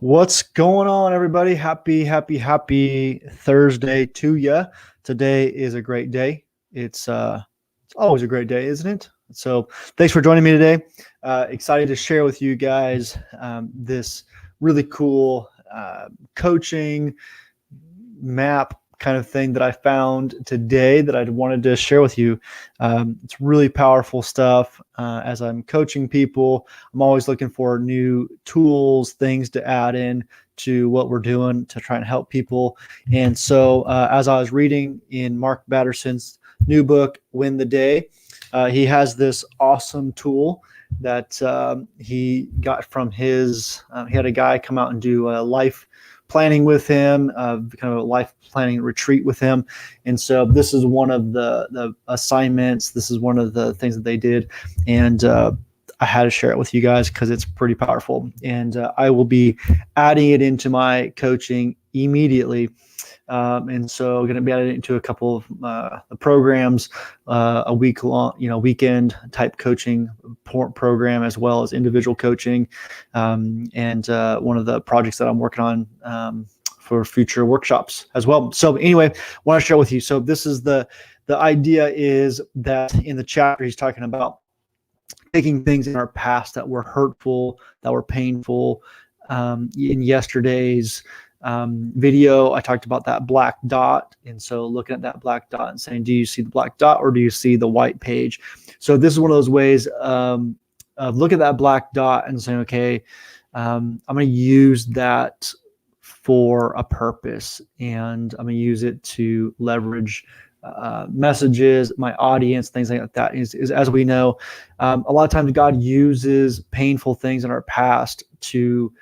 What's going on, everybody? Happy Thursday to you. Today is a great day. It's always a great day, isn't it? So, thanks for joining me today. Excited to share with you guys this really cool coaching map kind of thing that I found today that I wanted to share with you. It's really powerful stuff. As I'm coaching people, I'm always looking for new tools, things to add in to what we're doing to try and help people. And so, as I was reading in Mark Batterson's new book, Win the Day, he has this awesome tool that he got from he had a guy come out and do a life planning with him, kind of a life planning retreat with him. And so this is one of the assignments. This is one of the things that they did. And I had to share it with you guys because it's pretty powerful. And I will be adding it into my coaching immediately. And so going to be added into a couple of the programs, a week long, weekend type coaching program, as well as individual coaching. And one of the projects that I'm working on for future workshops as well. So anyway, I want to share with you. So this is the idea is that in the chapter, he's talking about taking things in our past that were hurtful, that were painful. In yesterday's video, I talked about that black dot. And so looking at that black dot and saying, do you see the black dot or do you see the white page? So this is one of those ways of look at that black dot and saying, okay, I'm going to use that for a purpose, and I'm going to use it to leverage messages, my audience, things like that. Is as we know, a lot of times God uses painful things in our past to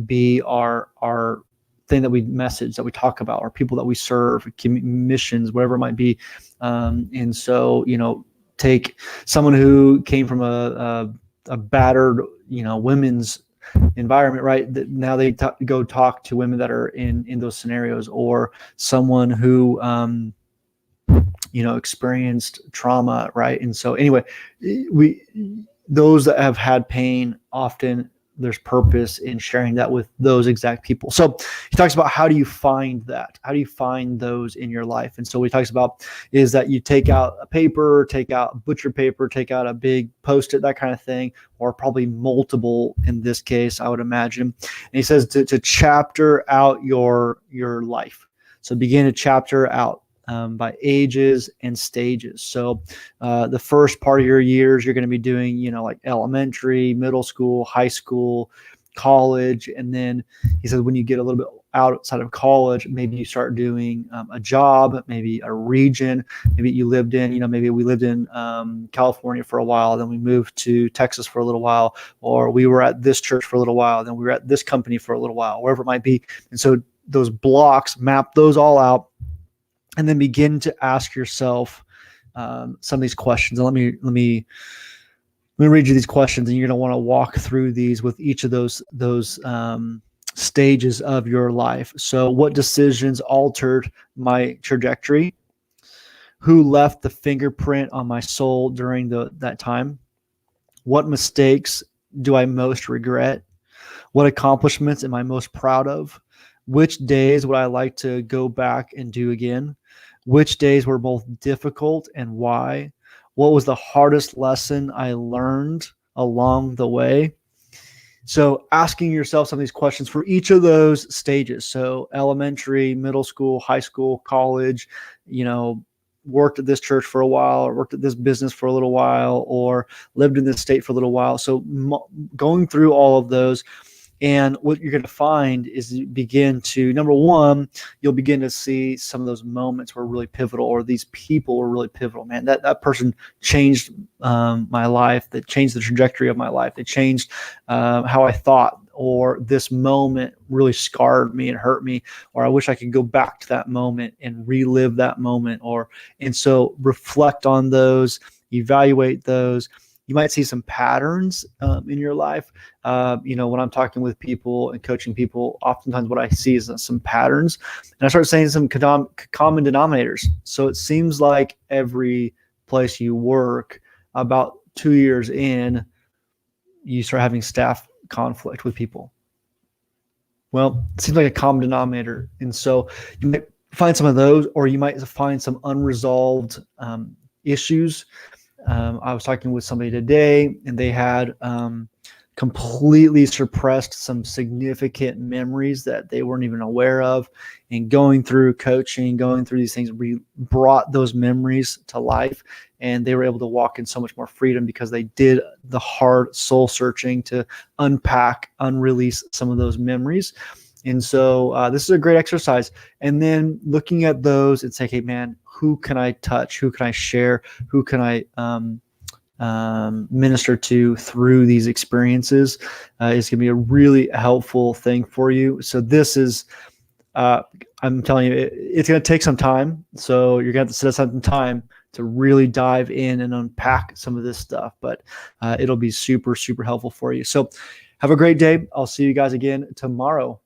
be our thing that we message, that we talk about, or people that we serve, missions, whatever it might be. And so, take someone who came from a battered, women's environment, right? That now they go talk to women that are in those scenarios, or someone who, experienced trauma, right? And so anyway, those that have had pain, often there's purpose in sharing that with those exact people. So he talks about, how do you find that? How do you find those in your life? And so what he talks about is that you take out a paper, take out butcher paper, take out a big Post-it, that kind of thing, or probably multiple in this case, I would imagine. And he says to chapter out your life. So begin to chapter out by ages and stages. So the first part of your years, you're going to be doing, like elementary, middle school, high school, college. And then he says, when you get a little bit outside of college, maybe you start doing a job, maybe a region, maybe you lived in, maybe we lived in California for a while, then we moved to Texas for a little while, or we were at this church for a little while, then we were at this company for a little while, wherever it might be. And so those blocks, map those all out, and then begin to ask yourself some of these questions. And let me read you these questions, and you're going to want to walk through these with each of those stages of your life. So, what decisions altered my trajectory? Who left the fingerprint on my soul during that time? What mistakes do I most regret? What accomplishments am I most proud of? Which days would I like to go back and do again? Which days were both difficult and why? What was the hardest lesson I learned along the way? So asking yourself some of these questions for each of those stages. So elementary, middle school, high school, college, worked at this church for a while, or worked at this business for a little while, or lived in this state for a little while. So going through all of those. And what you're going to find is you begin to, number one, you'll begin to see some of those moments were really pivotal, or these people were really pivotal. Man, that person changed my life. That changed the trajectory of my life. They changed how I thought, or this moment really scarred me and hurt me, or I wish I could go back to that moment and relive that moment. And so reflect on those, evaluate those. You might see some patterns in your life. When I'm talking with people and coaching people, oftentimes what I see is some patterns, and I start saying some common denominators. So it seems like every place you work, about 2 years in, you start having staff conflict with people. Well, it seems like a common denominator. And so you might find some of those, or you might find some unresolved issues. I was talking with somebody today, and they had completely suppressed some significant memories that they weren't even aware of. And going through coaching, going through these things, we brought those memories to life, and they were able to walk in so much more freedom because they did the hard soul searching to unpack, unrelease some of those memories. And so this is a great exercise. And then looking at those and say, hey, man, who can I touch? Who can I share? Who can I minister to through these experiences is going to be a really helpful thing for you. So this is, I'm telling you, it's going to take some time. So you're going to have to set aside some time to really dive in and unpack some of this stuff, but it'll be super, super helpful for you. So have a great day. I'll see you guys again tomorrow.